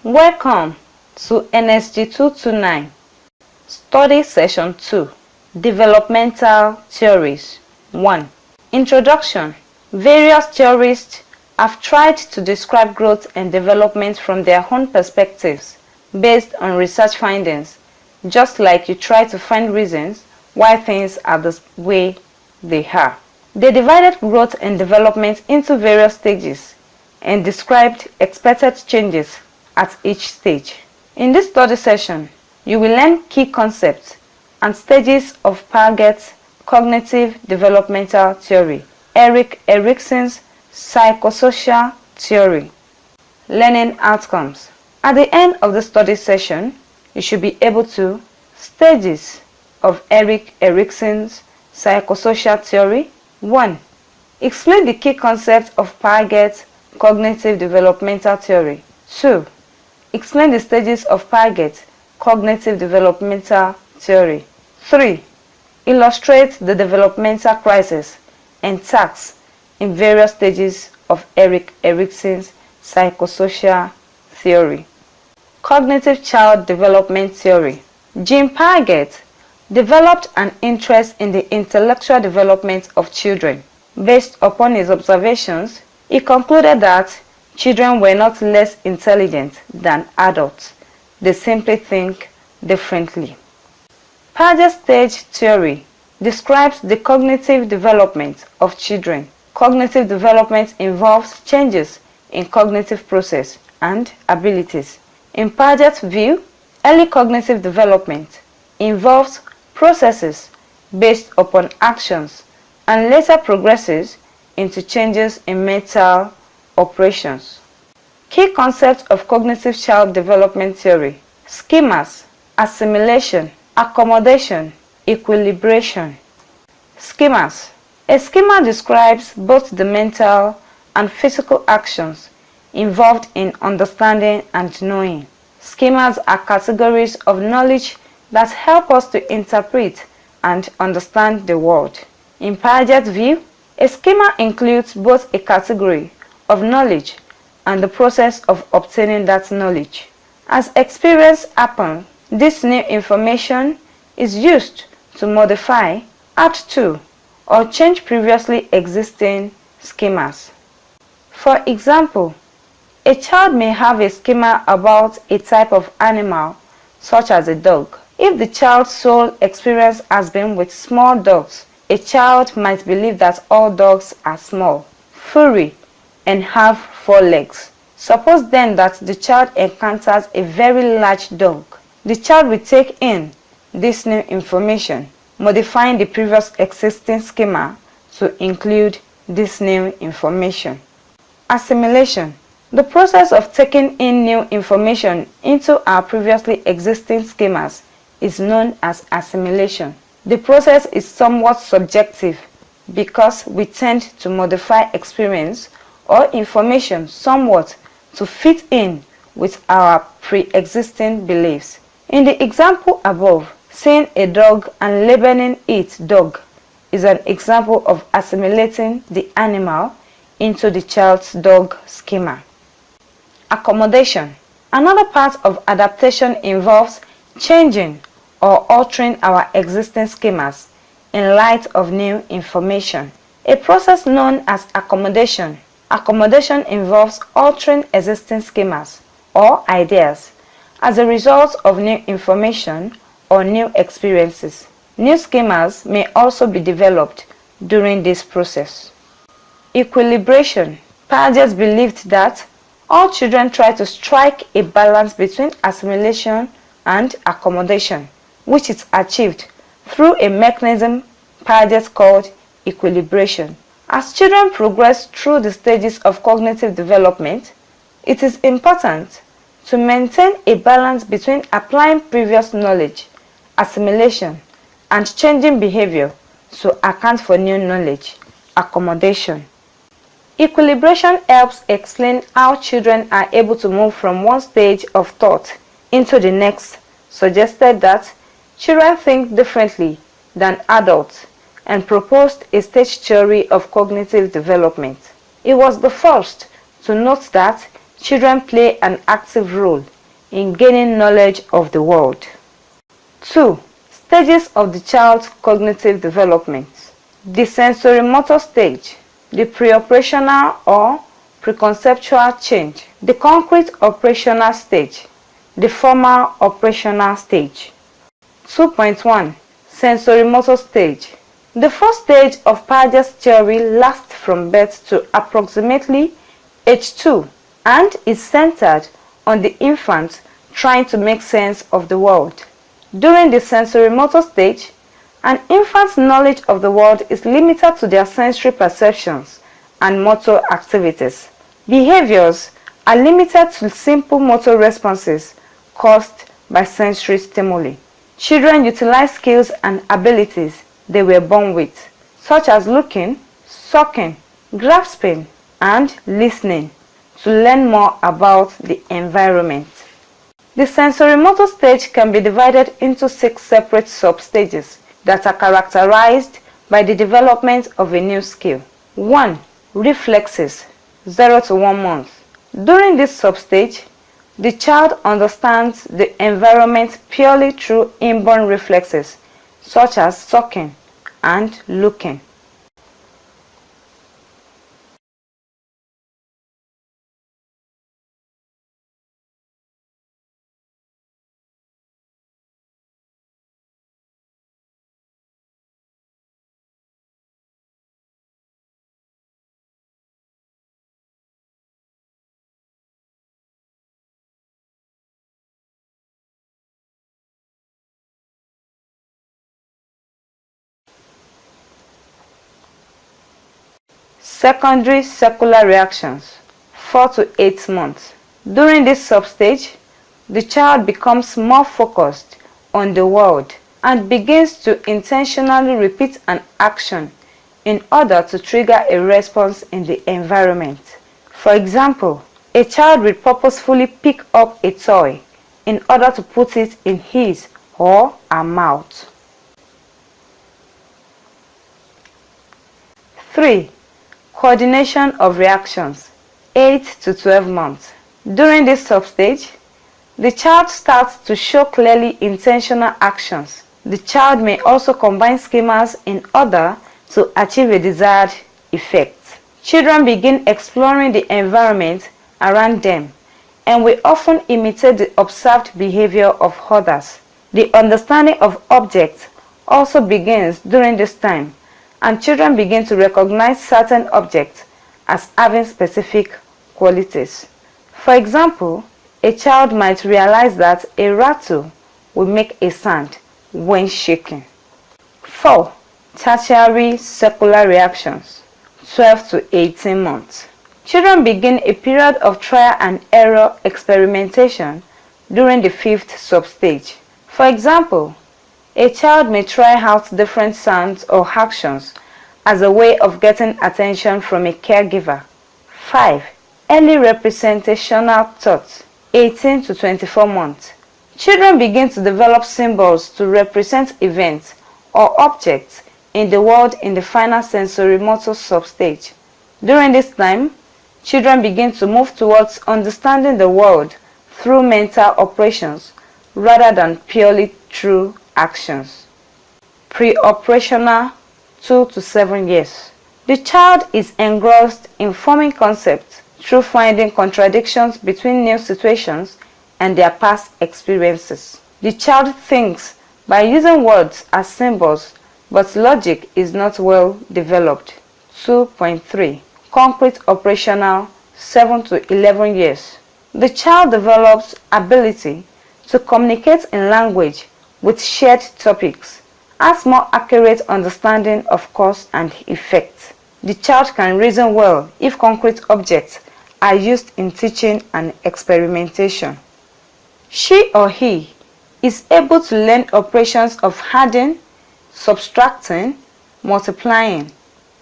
Welcome to NSG 229, Study Session 2, Developmental Theories. 1. Introduction. Various theorists have tried to describe growth and development from their own perspectives based on research findings, just like you try to find reasons why things are the way they are. They divided growth and development into various stages and described expected changes at each stage. In this study session, you will learn key concepts and stages of Piaget's cognitive developmental theory, Erik Erikson's psychosocial theory. Learning outcomes. At the end of the study session, you should be able to stages of Erik Erikson's psychosocial theory. 1. Explain the key concepts of Piaget's cognitive developmental theory. 2. Explain the stages of Piaget's cognitive developmental theory. 3. Illustrate the developmental crisis and tasks in various stages of Erik Erikson's psychosocial theory. Cognitive child development theory. Jean Piaget developed an interest in the intellectual development of children. Based upon his observations, he concluded that children were not less intelligent than adults. They simply think differently. Piaget's stage theory describes the cognitive development of children. Cognitive development involves changes in cognitive process and abilities. In Piaget's view, early cognitive development involves processes based upon actions and later progresses into changes in mental operations. Key concepts of cognitive child development theory: schemas, assimilation, accommodation, equilibration. Schemas. A schema describes both the mental and physical actions involved in understanding and knowing. Schemas are categories of knowledge that help us to interpret and understand the world. In Piaget's view, a schema includes both a category of knowledge and the process of obtaining that knowledge. As experience happens, this new information is used to modify, add to, or change previously existing schemas. For example, a child may have a schema about a type of animal, such as a dog. If the child's sole experience has been with small dogs, a child might believe that all dogs are small, furry, and have 4 legs. Suppose then that the child encounters a very large dog. The child will take in this new information, modifying the previous existing schema to include this new information. Assimilation. The process of taking in new information into our previously existing schemas is known as assimilation. The process is somewhat subjective because we tend to modify experience or information somewhat to fit in with our pre-existing beliefs. In the example above, seeing a dog and labeling it dog is an example of assimilating the animal into the child's dog schema. Accommodation. Another part of adaptation involves changing or altering our existing schemas in light of new information. A process known as accommodation. Accommodation involves altering existing schemas or ideas as a result of new information or new experiences. New schemas may also be developed during this process. Equilibration. Piaget believed that all children try to strike a balance between assimilation and accommodation, which is achieved through a mechanism Piaget called equilibration. As children progress through the stages of cognitive development, it is important to maintain a balance between applying previous knowledge, assimilation, and changing behavior to account for new knowledge, accommodation. Equilibration helps explain how children are able to move from one stage of thought into the next, suggested that children think differently than adults, and proposed a stage theory of cognitive development. He was the first to note that children play an active role in gaining knowledge of the world. 2. Stages of the child's cognitive development. The sensorimotor stage, the pre-operational or preconceptual change, the concrete operational stage, the formal operational stage. 2.1. Sensorimotor stage. The first stage of Piaget's theory lasts from birth to approximately age 2 and is centered on the infant trying to make sense of the world. During the sensorimotor stage, an infant's knowledge of the world is limited to their sensory perceptions and motor activities. Behaviors are limited to simple motor responses caused by sensory stimuli. Children utilize skills and abilities they were born with, such as looking, sucking, grasping, and listening, to learn more about the environment. The sensorimotor stage can be divided into 6 separate sub-stages that are characterized by the development of a new skill. 1. Reflexes, 0 to 1 month. During this sub-stage, the child understands the environment purely through inborn reflexes, such as sucking and looking. Secondary secular reactions, 4 to 8 months. During this substage, the child becomes more focused on the world and begins to intentionally repeat an action in order to trigger a response in the environment. For example, a child will purposefully pick up a toy in order to put it in his or her mouth. 3. Coordination of reactions, 8 to 12 months. During this substage, the child starts to show clearly intentional actions. The child may also combine schemas in order to achieve a desired effect. Children begin exploring the environment around them and will often imitate the observed behavior of others. The understanding of objects also begins during this time, and children begin to recognize certain objects as having specific qualities. For example, a child might realize that a rattle will make a sound when shaking. 4. Tertiary secular reactions, 12 to 18 months. Children begin a period of trial and error experimentation during the 5th substage. For example, a child may try out different sounds or actions as a way of getting attention from a caregiver. 5. Early representational thoughts, 18 to 24 months. Children begin to develop symbols to represent events or objects in the world in the final sensorimotor substage. During this time, children begin to move towards understanding the world through mental operations rather than purely through actions. Pre-operational, 2 to 7 years. The child is engrossed in forming concepts through finding contradictions between new situations and their past experiences. The child thinks by using words as symbols, but logic is not well developed. 2.3. Concrete operational, 7 to 11 years. The child develops ability to communicate in language with shared topics, has more accurate understanding of cause and effect. The child can reason well if concrete objects are used in teaching and experimentation. She or he is able to learn operations of adding, subtracting, multiplying,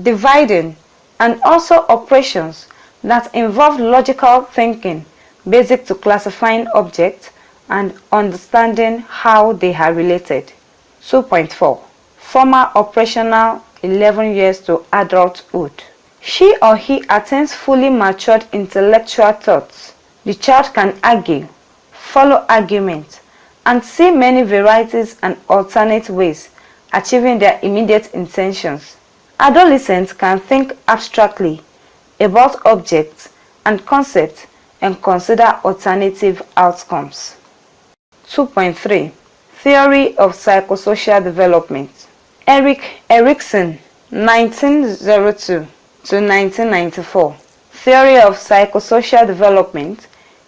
dividing, and also operations that involve logical thinking basic to classifying objects and understanding how they are related. 2.4. Formal operational, 11 years to adulthood. She or he attains fully matured intellectual thoughts. The child can argue, follow argument, and see many varieties and alternate ways achieving their immediate intentions. Adolescents can think abstractly about objects and concepts and consider alternative outcomes. 2.3 Theory of Psychosocial Development. Erik Erikson, 1902 to 1994. Theory of Psychosocial Development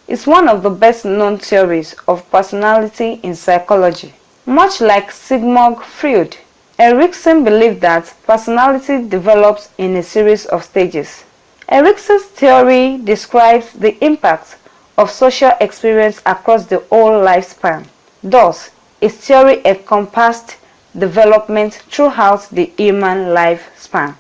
is one of the best-known theories of personality in psychology. Much like Sigmund Freud, Erikson believed that personality develops in a series of stages. Erikson's theory describes the impact of social experience across the whole lifespan. Thus, his theory encompassed development throughout the human lifespan.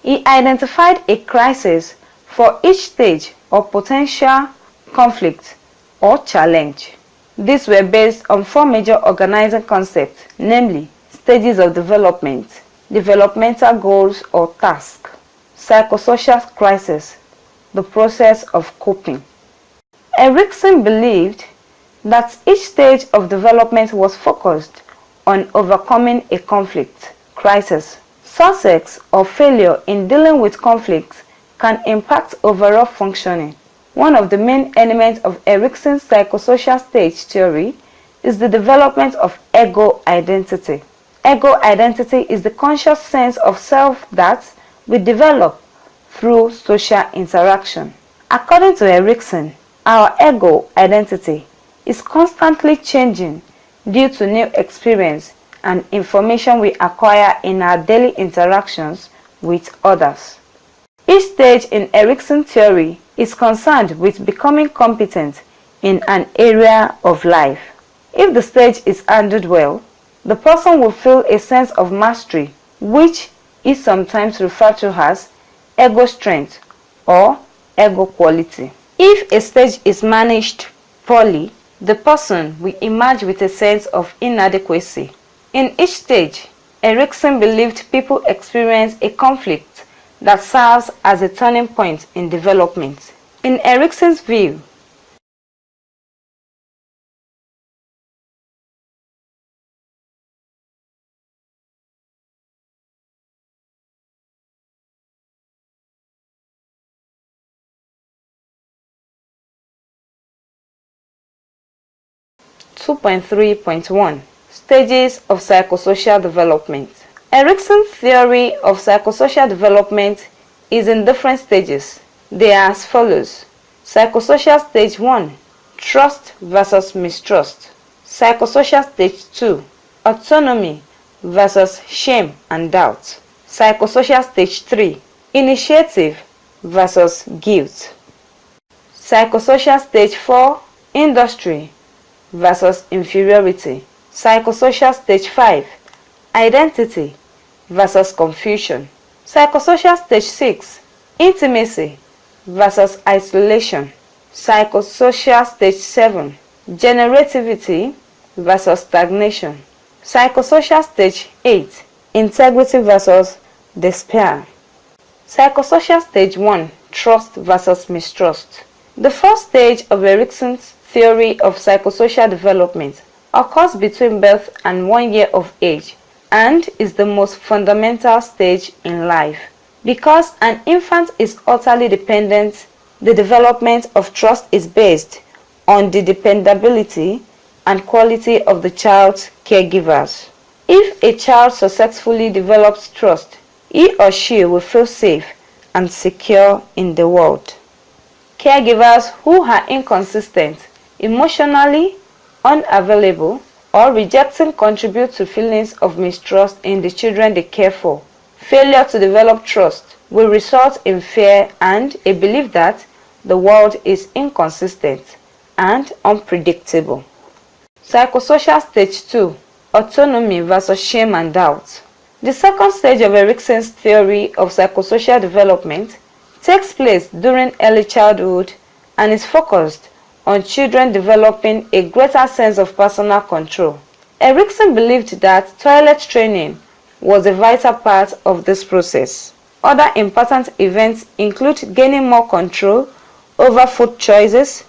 He identified a crisis for each stage or potential conflict or challenge. These were based on four major organizing concepts, namely stages of development, developmental goals or tasks, psychosocial crisis, the process of coping. Erikson believed that each stage of development was focused on overcoming a conflict, crisis. Success or failure in dealing with conflicts can impact overall functioning. One of the main elements of Erikson's psychosocial stage theory is the development of ego identity. Ego identity is the conscious sense of self that we develop through social interaction. According to Erikson, our ego identity is constantly changing due to new experience and information we acquire in our daily interactions with others. Each stage in Erikson's theory is concerned with becoming competent in an area of life. If the stage is handled well, the person will feel a sense of mastery, which is sometimes referred to as ego strength or ego quality. If a stage is managed poorly, the person will emerge with a sense of inadequacy. In each stage, Erikson believed people experience a conflict that serves as a turning point in development. In Erikson's view, (2.3.1) Stages of Psychosocial Development. Erikson's theory of psychosocial development is in different stages. They are as follows. Psychosocial Stage 1. Trust versus mistrust. Psychosocial Stage 2. Autonomy versus shame and doubt. Psychosocial Stage 3. Initiative versus guilt. Psychosocial Stage 4. Industry versus inferiority. Psychosocial Stage 5. Identity versus confusion. Psychosocial Stage 6. Intimacy versus isolation. Psychosocial Stage 7. Generativity versus stagnation. Psychosocial Stage 8. Integrity versus despair. Psychosocial Stage 1. Trust versus mistrust. The first stage of Erikson's theory of psychosocial development occurs between birth and 1 year of age and is the most fundamental stage in life. Because an infant is utterly dependent, the development of trust is based on the dependability and quality of the child's caregivers. If a child successfully develops trust, he or she will feel safe and secure in the world. Caregivers who are inconsistent, emotionally unavailable, or rejecting contribute to feelings of mistrust in the children they care for. Failure to develop trust will result in fear and a belief that the world is inconsistent and unpredictable. Psychosocial Stage 2. Autonomy versus shame and doubt. The second stage of Erikson's theory of psychosocial development takes place during early childhood and is focused on children developing a greater sense of personal control. Erikson believed that toilet training was a vital part of this process. Other important events include gaining more control over food choices,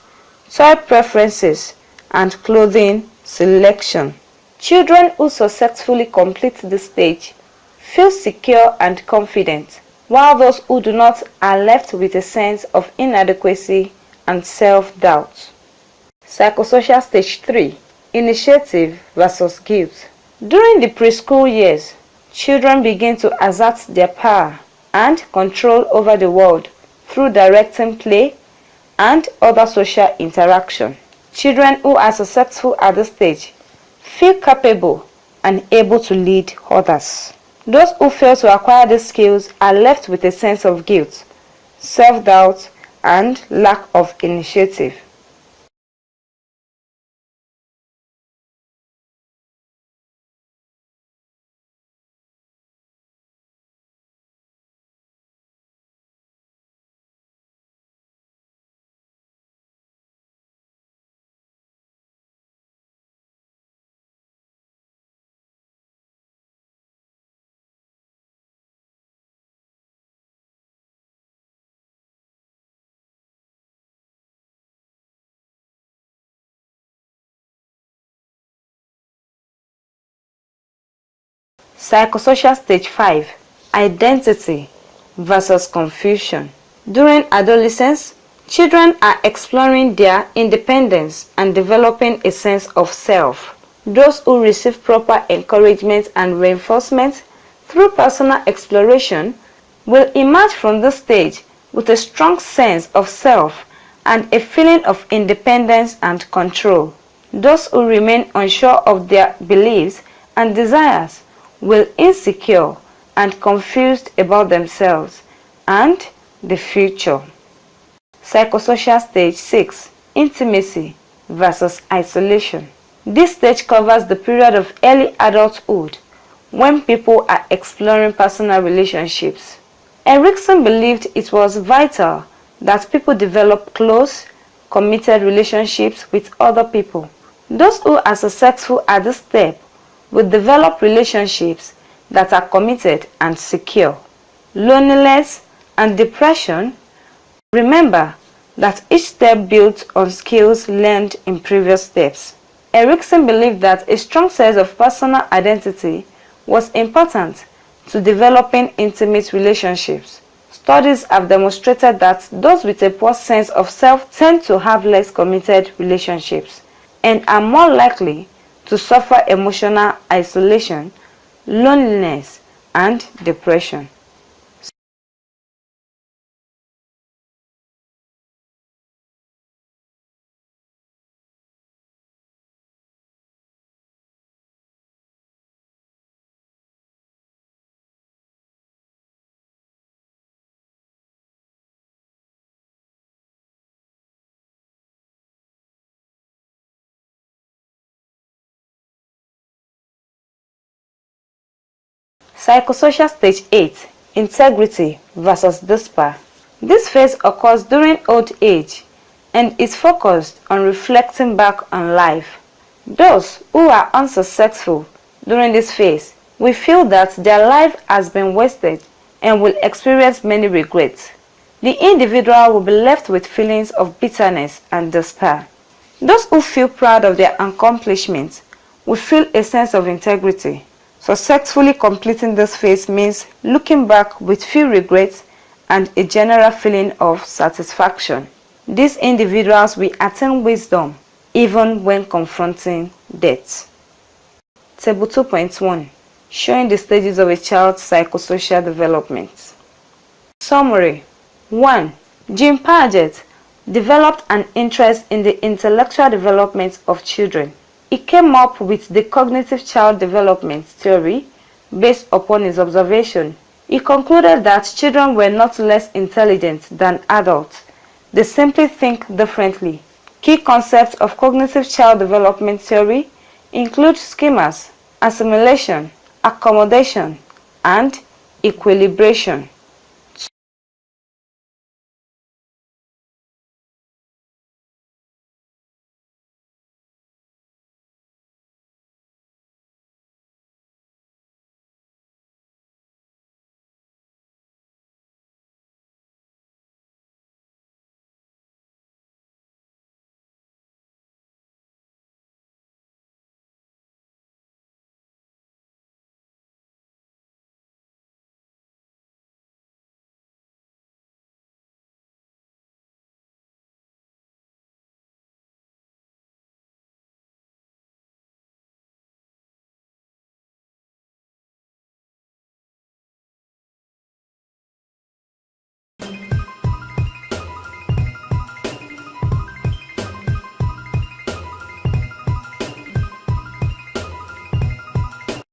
toy preferences, and clothing selection. Children who successfully complete this stage feel secure and confident, while those who do not are left with a sense of inadequacy and self-doubt. Psychosocial stage 3. Initiative versus guilt. During the preschool years, children begin to assert their power and control over the world through directing play and other social interaction. Children who are successful at this stage feel capable and able to lead others. Those who fail to acquire these skills are left with a sense of guilt, self-doubt, and lack of initiative. Psychosocial stage 5. Identity versus confusion. During adolescence, children are exploring their independence and developing a sense of self. Those who receive proper encouragement and reinforcement through personal exploration will emerge from this stage with a strong sense of self and a feeling of independence and control. Those who remain unsure of their beliefs and desires will insecure and confused about themselves and the future. Psychosocial stage 6. Intimacy versus isolation. This stage covers the period of early adulthood when people are exploring personal relationships. Erikson believed it was vital that people develop close, committed relationships with other people. Those who are successful at this step will develop relationships that are committed and secure. Loneliness and depression. Remember that each step builds on skills learned in previous steps. Erikson believed that a strong sense of personal identity was important to developing intimate relationships. Studies have demonstrated that those with a poor sense of self tend to have less committed relationships and are more likely to suffer emotional isolation, loneliness, and depression. Psychosocial stage 8. Integrity versus despair. This phase occurs during old age and is focused on reflecting back on life. Those who are unsuccessful during this phase will feel that their life has been wasted and will experience many regrets. The individual will be left with feelings of bitterness and despair. Those who feel proud of their accomplishments will feel a sense of integrity. Successfully completing this phase means looking back with few regrets and a general feeling of satisfaction. These individuals will attain wisdom even when confronting death. Table 2.1. Showing the stages of a child's psychosocial development. Summary. 1. Jean Piaget developed an interest in the intellectual development of children. He came up with the cognitive child development theory based upon his observation. He concluded that children were not less intelligent than adults. They simply think differently. Key concepts of cognitive child development theory include schemas, assimilation, accommodation, and equilibration.